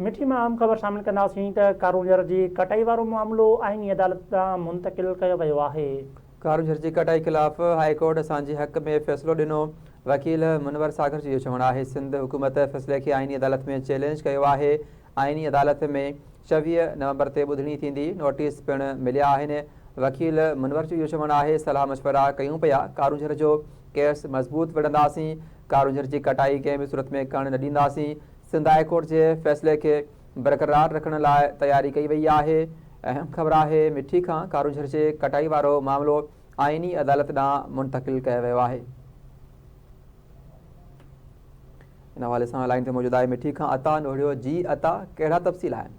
मिठी में आम ख़बर शामिल कंदासीं त कारूंझर जी कटाई वारो मामिलो आईनी अदालत ॾांहुं मुंतक़िल कयो वियो आहे। कारूंझर जी कटाई ख़िलाफ़ हाई कोर्ट असांजे हक़ में फ़ैसिलो ॾिनो। वकील मुनवर सागर जो इहो चवणु आहे सिंध हुकूमत फ़ैसिले खे आईनी अदालत में चैलेंज कयो आहे। आईनी अदालत में 26 नवंबर ते ॿुधणी थींदी, नोटिस पिणु मिलिया आहिनि। वकील मुनवर जो इहो चवणु आहे सलाह मशवरा कयूं पिया, कारूंझर जो केस मज़बूत विढ़ंदासीं, कारूंझर जी कटाई कंहिं बि सूरत में करणु न ॾींदासीं। सिंध हाई कोर्ट जे फ़ैसिले खे बरक़रार रखण लाइ तयारी कई वई आहे। अहम ख़बर आहे मिठी खां कारूंझर जे कटाई वारो मामिलो आईनी अदालत ॾांहुं मुंतक़िल कयो वियो आहे। इन हवाले सां लाइन ते मौजूदु आहे मिठी खां अता नोड़ियो। जी अता, कहिड़ा तफ़सील आहिनि?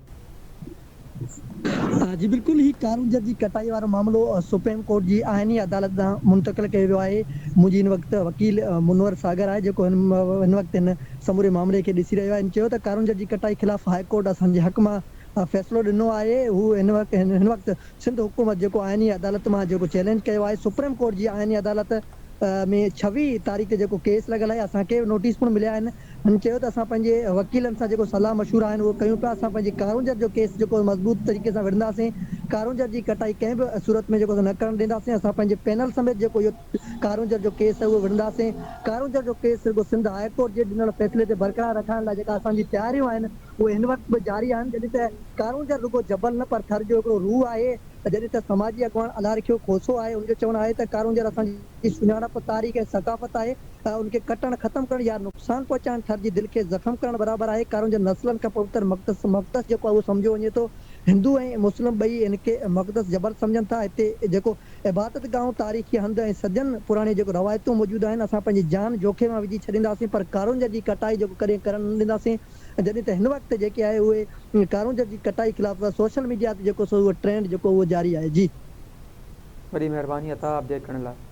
जी बिल्कुल ही कारूंझर जी कटाई वारो मामलो सुप्रीम कोर्ट जी आईनी अदालत ॾांहुं मुंतक़िल कयो वियो आहे। मुंहिंजी इन वक़्तु वकील मुनवर सागर आहे जेको हिन वक़्तु हिन समूरे मामले खे ॾिसी रहियो आहे। चयो त कारूंझर जी कटाई ख़िलाफ़ हाई कोर्ट असांजे हक़ मां फ़ैसिलो ॾिनो आहे। हू हिन वक़्तु सिंध हुकूमत जेको आईनी अदालत मां जेको चैलेंज कयो आहे। सुप्रीम कोर्ट जी आईनी अदालत में 26 तारीख़ ते जेको केस लॻल आहे, असांखे नोटिस पिणु मिलिया आहिनि। हुन चयो त असां पंहिंजे वकीलनि सां जेको सलाह मशवरा आहिनि उहो कयूं पिया। असां पंहिंजे कारूंझर जो केस जेको मज़बूत तरीक़े सां विढ़ंदासीं, कारूंझर जी कटाई कंहिं बि सूरत में जेको न करणु ॾींदासीं। असां पंहिंजे पैनल समेत जेको इहो कारूंझर जो केस आहे उहो विढ़ंदासीं। कारूंझर जो केस जेको सिंध हाई कोर्ट जे ॾिनल फ़ैसिले ते बरक़रार रखण लाइ जेका असांजी तयारियूं आहिनि उहे हिन वक़्तु बि जारी आहिनि। जॾहिं त कारूंझर रुॻो जबल न पर थर जो हिकिड़ो रूह आहे। जॾहिं त समाजी अॻवान अलाह रखियो खोसो आहे, उनजो चवणु आहे त कारूंझर असांजी सुञाणप तारीख़ ऐं सक़ाफ़त आहे। उनखे कटणु ख़तमु करणु या नुक़सानु पहुचाइणु थर जी दिलि खे ज़ख़्म करणु बराबरि आहे। कारूंझर नस्लनि खां पवित्र मक़दस जेको आहे उहो सम्झो वञे थो। हिंदू ऐं मुस्लिम ॿई हिनखे मक़दस जबल सम्झनि था। हिते जेको इबादत गाहूं, तारीख़ी हंध ऐं सजन पुराणे जेको रवायतूं मौजूदु आहिनि, असां पंहिंजी जान जोखिम में विझी छॾींदासीं, पर कारूंझर जी कटाई जेको कॾहिं करणु न ॾींदासीं। जॾहिं त हिन वक़्तु जेके आहे उहे कारूंझर जी कटाई ख़िलाफ़ सोशल मीडिया ते जेको सो उहो ट्रेंड जेको उहो जारी आहे। जी वॾी महिरबानी अता अपडेट करण लाइ।